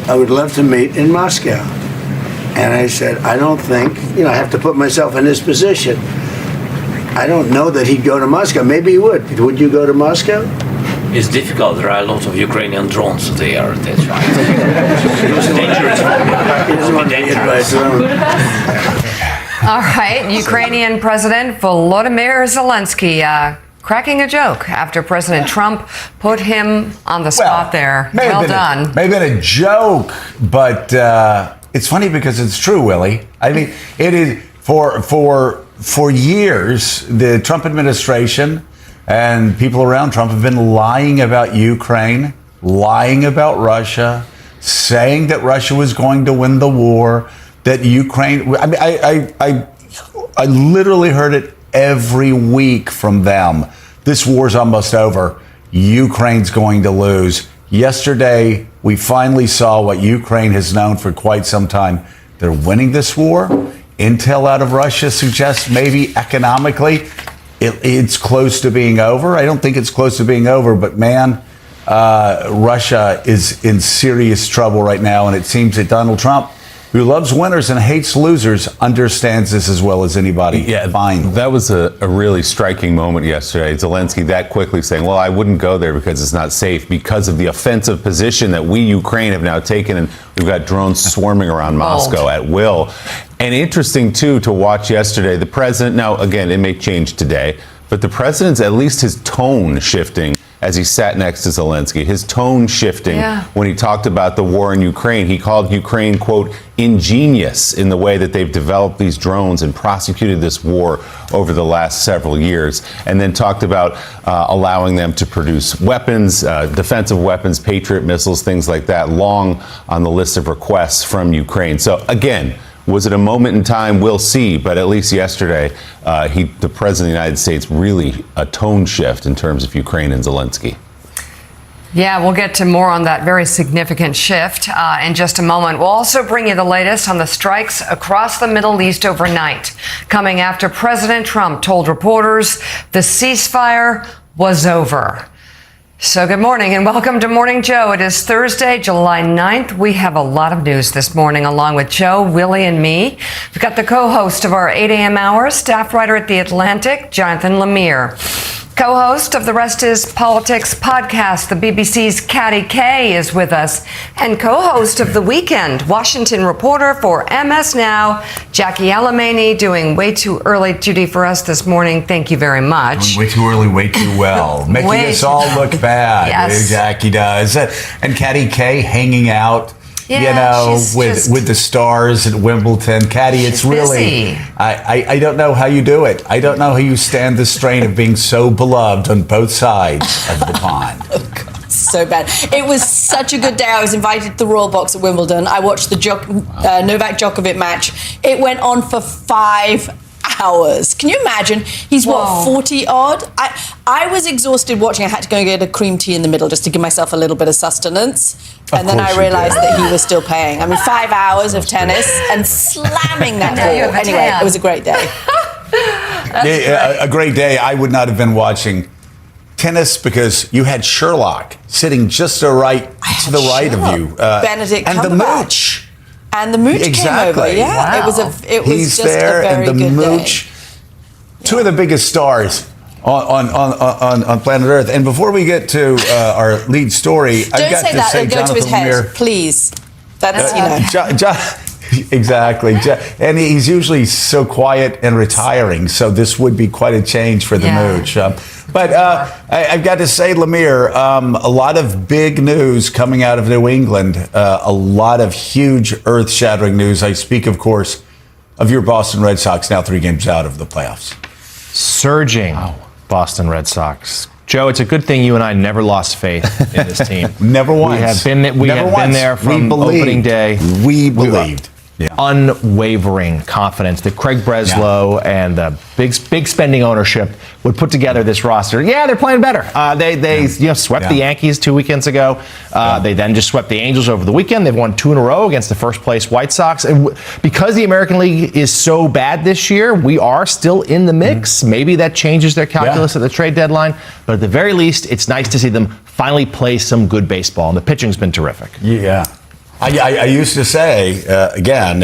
I would love to meet in Moscow. And I said, I don't think, I have to put myself in his position. I don't know that he'd go to Moscow. Maybe he would. Would you go to Moscow? It's difficult. There are a lot of Ukrainian drones there. That's right. It's dangerous. He doesn't want to be hit by a drone. All right. Ukrainian President Volodymyr Zelensky cracking a joke after President Trump put him on the spot there. Well done. May have been a joke, but it's funny because it's true, Willie. I mean, it is for years, the Trump administration and people around Trump have been lying about Ukraine, lying about Russia, saying that Russia was going to win the war, that Ukraine. I mean, I literally heard it every week from them. This war's almost over. Ukraine's going to lose. Yesterday, we finally saw what Ukraine has known for quite some time. They're winning this war. Intel out of Russia suggests maybe economically it's close to being over. I don't think it's close to being over, but man, Russia is in serious trouble right now. And it seems that Donald Trump, who loves winners and hates losers, understands this as well as anybody. Yeah, fine. That was a really striking moment yesterday. Zelensky that quickly saying, well, I wouldn't go there because it's not safe because of the offensive position that we, Ukraine, have now taken. And we've got drones swarming around Moscow at will. And interesting, too, to watch yesterday, the president, now, again, it may change today, but the president's, at least his tone shifting as he sat next to Zelensky, his tone shifting when he talked about the war in Ukraine. He called Ukraine, quote, ingenious in the way that they've developed these drones and prosecuted this war over the last several years, and then talked about allowing them to produce weapons, defensive weapons, Patriot missiles, things like that, long on the list of requests from Ukraine. So again, was it a moment in time? We'll see. But at least yesterday, the president of the United States, really a tone shift in terms of Ukraine and Zelensky. Yeah, we'll get to more on that very significant shift in just a moment. We'll also bring you the latest on the strikes across the Middle East overnight, coming after President Trump told reporters the ceasefire was over. So good morning and welcome to Morning Joe. It is Thursday, July 9th. We have a lot of news this morning along with Joe, Willie, and me. We've got the co-host of our 8 a.m. hour, staff writer at The Atlantic, Jonathan Lemire. Co-host of the Rest is Politics podcast, the BBC's Katty Kay is with us. And co-host of The Weekend, Washington reporter for MS Now, Jackie Alamany, doing way too early duty for us this morning. Thank you very much. Way too early, way too well. Making us all look bad. Yes. Jackie does. And Katty Kay hanging out. With the stars at Wimbledon. Katty, it's really, I don't know how you do it. I don't know how you stand the strain of being so beloved on both sides of the pond. Oh, God, so bad. It was such a good day. I was invited to the Royal Box at Wimbledon. I watched the Novak Djokovic match. It went on for 5 hours. Can you imagine? He's 40 odd? I was exhausted watching. I had to go and get a cream tea in the middle just to give myself a little bit of sustenance. And then I realized that he was still paying. I mean, 5 hours of tennis and slamming that ball. Anyway, it was a great day. A great day. I would not have been watching tennis because you had Sherlock sitting just to the right of you. Benedict and Cumberbatch. the mooch. And the mooch came over. Yeah, wow. It was He's just there, a very and the good mooch. Day. Two of the biggest stars on planet Earth. And before we get to our lead story, I've got to say, go to his head, please. That's exactly. And he's usually so quiet and retiring, so this would be quite a change for the mooch. But I've got to say, Lemire, a lot of big news coming out of New England, a lot of huge earth-shattering news. I speak, of course, of your Boston Red Sox, now 3 games out of the playoffs. Surging Boston Red Sox. Joe, it's a good thing you and I never lost faith in this team. Never once. We have been there from opening day. We believed. Unwavering confidence that Craig Breslow and the big spending ownership would put together this roster. Yeah, they're playing better. They swept the Yankees 2 weekends ago. They then just swept the Angels over the weekend. They've won 2 in a row against the first place White Sox. And because the American League is so bad this year, we are still in the mix. Maybe that changes their calculus at the trade deadline. But at the very least, it's nice to see them finally play some good baseball. And the pitching's been terrific. Yeah. I used to say, again,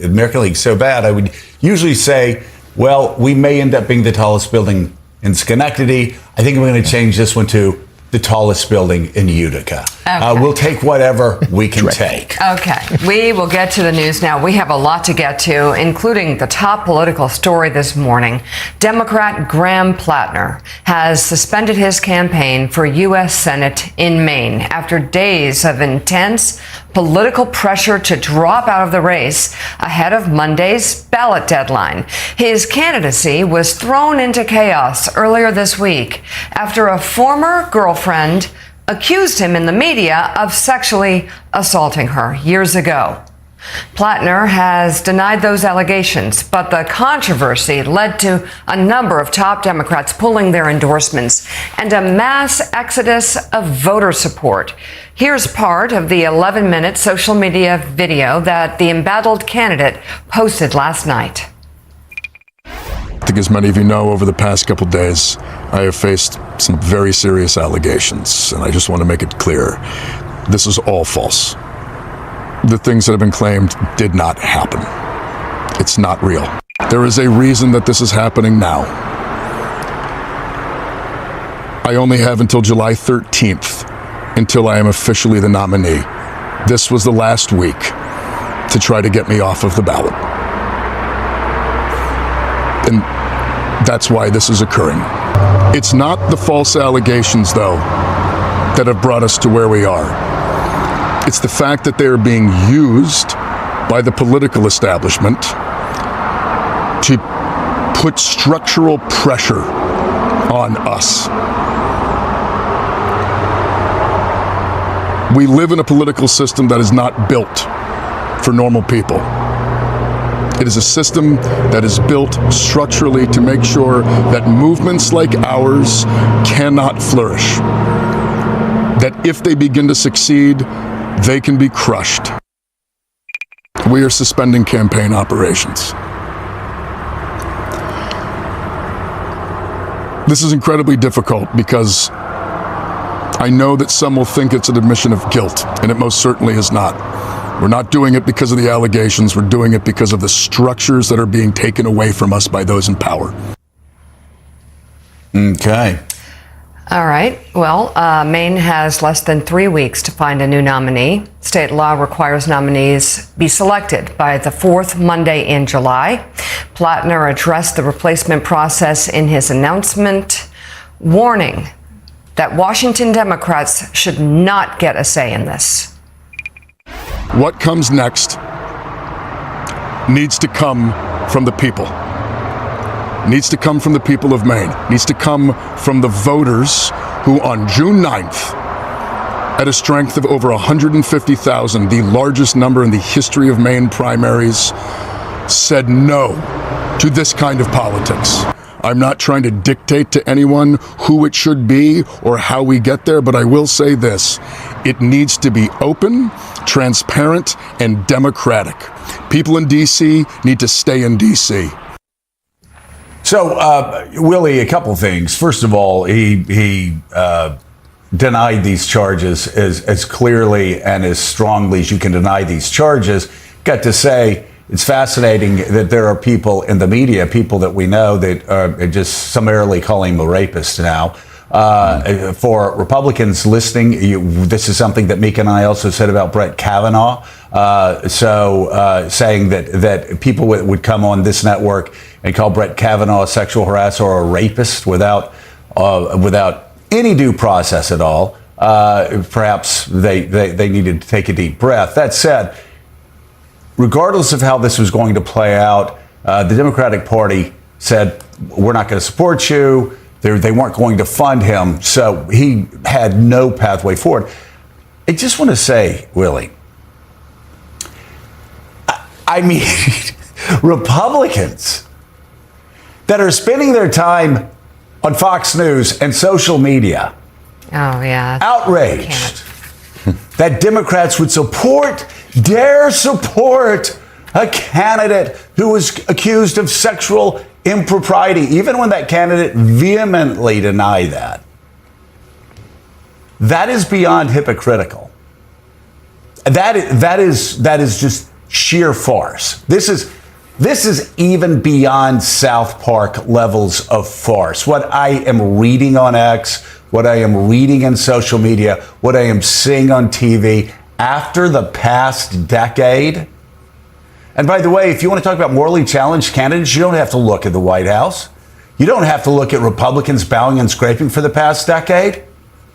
American League's so bad, I would usually say, well, we may end up being the tallest building in Schenectady. I think we're going to change this one to the tallest building in Utica. Okay. We'll take whatever we can take. Okay, we will get to the news now. We have a lot to get to, including the top political story this morning. Democrat Graham Plattner has suspended his campaign for U.S. Senate in Maine after days of intense political pressure to drop out of the race ahead of Monday's ballot deadline. His candidacy was thrown into chaos earlier this week after a former girlfriend accused him in the media of sexually assaulting her years ago. Plattner has denied those allegations, but the controversy led to a number of top Democrats pulling their endorsements and a mass exodus of voter support. Here's part of the 11-minute social media video that the embattled candidate posted last night. I think, as many of you know, over the past couple days, I have faced some very serious allegations, and I just want to make it clear, this is all false. The things that have been claimed did not happen. It's not real. There is a reason that this is happening now. I only have until July 13th until I am officially the nominee. This was the last week to try to get me off of the ballot. And that's why this is occurring. It's not the false allegations, though, that have brought us to where we are. It's the fact that they are being used by the political establishment to put structural pressure on us. We live in a political system that is not built for normal people. It is a system that is built structurally to make sure that movements like ours cannot flourish. That if they begin to succeed, they can be crushed. We are suspending campaign operations. This is incredibly difficult because I know that some will think it's an admission of guilt, and it most certainly is not. We're not doing it because of the allegations. We're doing it because of the structures that are being taken away from us by those in power. Okay. All right. Well, Maine has less than 3 weeks to find a new nominee. State law requires nominees be selected by the fourth Monday in July. Plattner addressed the replacement process in his announcement, warning that Washington Democrats should not get a say in this. What comes next needs to come from the people. Needs to come from the people of Maine. Needs to come from the voters who on June 9th, at a strength of over 150,000, the largest number in the history of Maine primaries, said no to this kind of politics. I'm not trying to dictate to anyone who it should be or how we get there, but I will say this. It needs to be open, transparent, and democratic. People in D.C. need to stay in D.C. So, Willie, a couple things. First of all, he denied these charges as clearly and as strongly as you can deny these charges. Got to say, it's fascinating that there are people in the media, people that we know, that are just summarily calling him a rapist now. For Republicans listening, this is something that Mika and I also said about Brett Kavanaugh. Saying that people would come on this network and call Brett Kavanaugh a sexual harasser or a rapist without any due process at all. Perhaps they needed to take a deep breath. That said, regardless of how this was going to play out, the Democratic Party said, we're not going to support you. They weren't going to fund him, so he had no pathway forward. I just want to say, Willie, I mean, Republicans that are spending their time on Fox News and social media, outraged that Democrats would dare support a candidate who was accused of sexual impropriety, even when that candidate vehemently denied that. That is beyond hypocritical. that is just sheer farce. This is even beyond South Park levels of farce. What I am reading on X, what I am reading in social media, what I am seeing on TV after the past decade. And by the way, if you want to talk about morally challenged candidates, you don't have to look at the White House. You don't have to look at Republicans bowing and scraping for the past decade.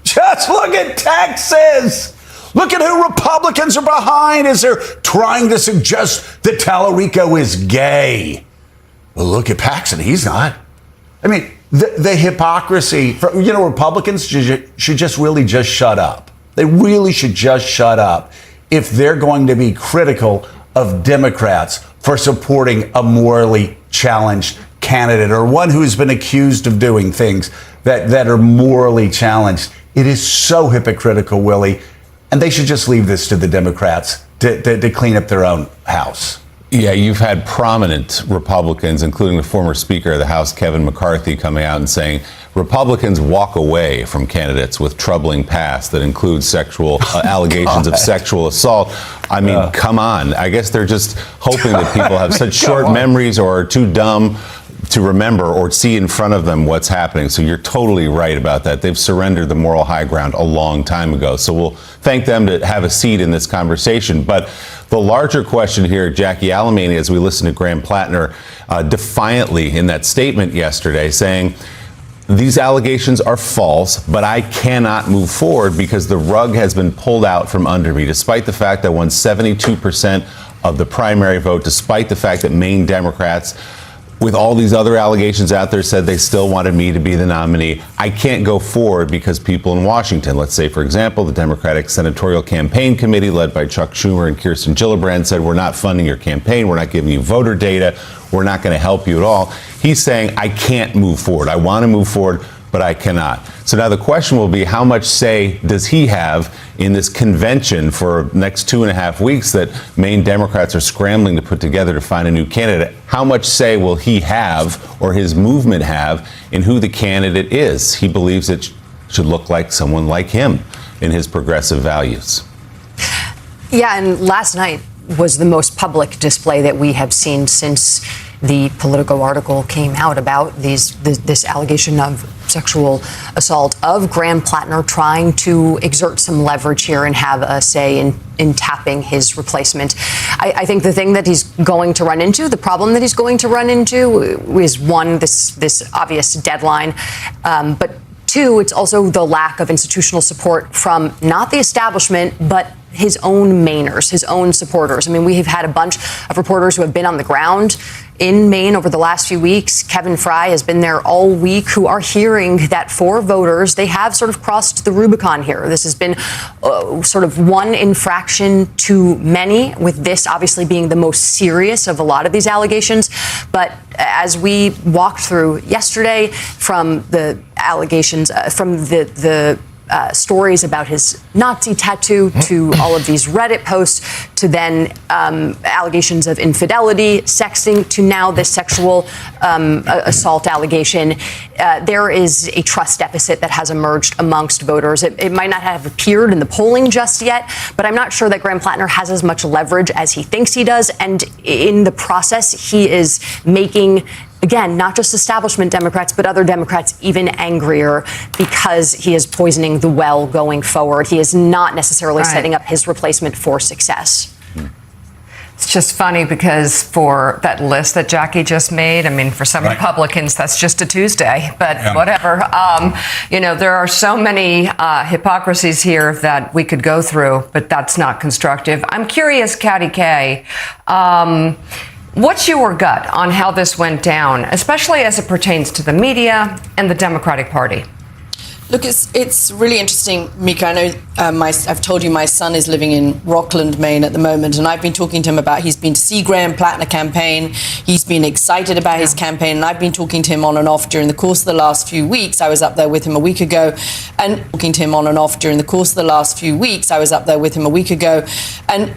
Just look at Texas. Look at who Republicans are behind as they're trying to suggest that Tallarico is gay. Well, look at Paxton. He's not. I mean, the hypocrisy. Republicans should just really just shut up. They really should just shut up if they're going to be critical of Democrats for supporting a morally challenged candidate or one who's been accused of doing things that are morally challenged. It is so hypocritical, Willie. And they should just leave this to the Democrats to clean up their own house. Yeah, you've had prominent Republicans, including the former Speaker of the House, Kevin McCarthy, coming out and saying Republicans walk away from candidates with troubling past that include sexual allegations of sexual assault. I mean, come on. I guess they're just hoping that people have such short memories or are too dumb to remember or see in front of them what's happening. So you're totally right about that. They've surrendered the moral high ground a long time ago. So we'll thank them to have a seat in this conversation. But the larger question here, Jackie Alamany, as we listen to Graham Plattner defiantly in that statement yesterday saying, these allegations are false, but I cannot move forward because the rug has been pulled out from under me, despite the fact that I won 72% of the primary vote, despite the fact that Maine Democrats, with all these other allegations out there, said they still wanted me to be the nominee. I can't go forward because people in Washington, let's say, for example, the Democratic Senatorial Campaign Committee led by Chuck Schumer and Kirsten Gillibrand said, we're not funding your campaign. We're not giving you voter data. We're not going to help you at all. He's saying, I can't move forward. I want to move forward, but I cannot. So now the question will be, how much say does he have in this convention for the next 2.5 weeks that Maine Democrats are scrambling to put together to find a new candidate? How much say will he have, or his movement have, in who the candidate is? He believes it should look like someone like him in his progressive values. Yeah, and last night was the most public display that we have seen since the Politico article came out about this allegation of sexual assault of Graham Plattner trying to exert some leverage here and have a say in tapping his replacement. I think the thing that he's going to run into, the problem that he's going to run into is one, this obvious deadline, but two, it's also the lack of institutional support from not the establishment, but his own Mainers, his own supporters. I mean, we have had a bunch of reporters who have been on the ground in Maine over the last few weeks. Kevin Fry has been there all week, who are hearing that for voters, they have sort of crossed the Rubicon here. This has been sort of one infraction too many, with this obviously being the most serious of a lot of these allegations. But as we walked through yesterday, from the allegations, from the stories about his Nazi tattoo to all of these Reddit posts to then allegations of infidelity, sexting, to now this sexual assault allegation, there is a trust deficit that has emerged amongst voters. It might not have appeared in the polling just yet, but I'm not sure that Graham Plattner has as much leverage as he thinks he does. And in the process, he is making, again, not just establishment Democrats, but other Democrats even angrier, because he is poisoning the well going forward. He is not necessarily setting up his replacement for success. It's just funny because for that list that Jackie just made, I mean, for some Republicans, that's just a Tuesday, but whatever. There are so many hypocrisies here that we could go through, but that's not constructive. I'm curious, Katty K, what's your gut on how this went down, especially as it pertains to the media and the Democratic Party? Look, it's really interesting, Mika. I know I've told you my son is living in Rockland, Maine at the moment, and I've been talking to him about, he's been to see Graham Plattner campaign. He's been excited about his campaign, and I've been talking to him on and off during the course of the last few weeks. I was up there with him a week ago, and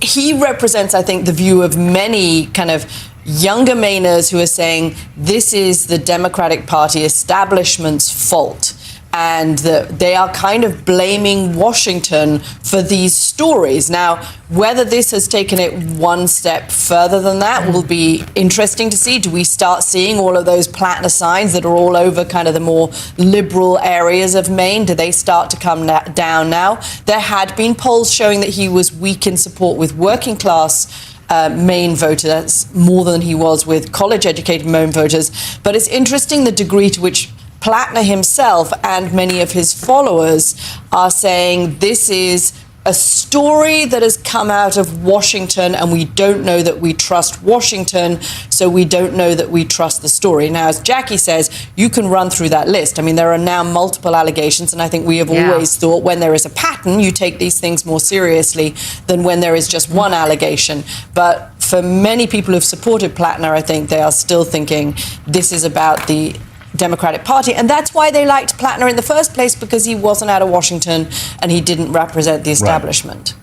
he represents, I think, the view of many kind of younger Mainers who are saying this is the Democratic Party establishment's fault, and that they are kind of blaming Washington for these stories. Now, whether this has taken it one step further than that will be interesting to see. Do we start seeing all of those Plattner signs that are all over kind of the more liberal areas of Maine? Do they start to come down now? There had been polls showing that he was weak in support with working class Maine voters, more than he was with college-educated Maine voters. But it's interesting the degree to which Plattner himself and many of his followers are saying this is a story that has come out of Washington, and we don't know that we trust Washington, so we don't know that we trust the story. Now, as Jackie says, you can run through that list. I mean, there are now multiple allegations, and I think we have always thought when there is a pattern, you take these things more seriously than when there is just one allegation. But for many people who've supported Plattner, I think they are still thinking this is about the Democratic Party, and that's why they liked Plattner in the first place, because he wasn't out of Washington and he didn't represent the establishment.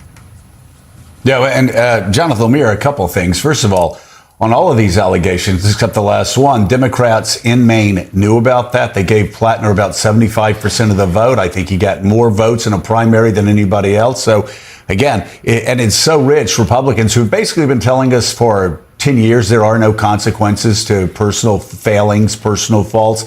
Right. Yeah, and Jonathan Lemire, a couple of things. First of all, on all of these allegations, except the last one, Democrats in Maine knew about that. They gave Plattner about 75% of the vote. I think he got more votes in a primary than anybody else. So, again, and it's so rich, Republicans who've basically been telling us for 10 years there are no consequences to personal failings, personal faults.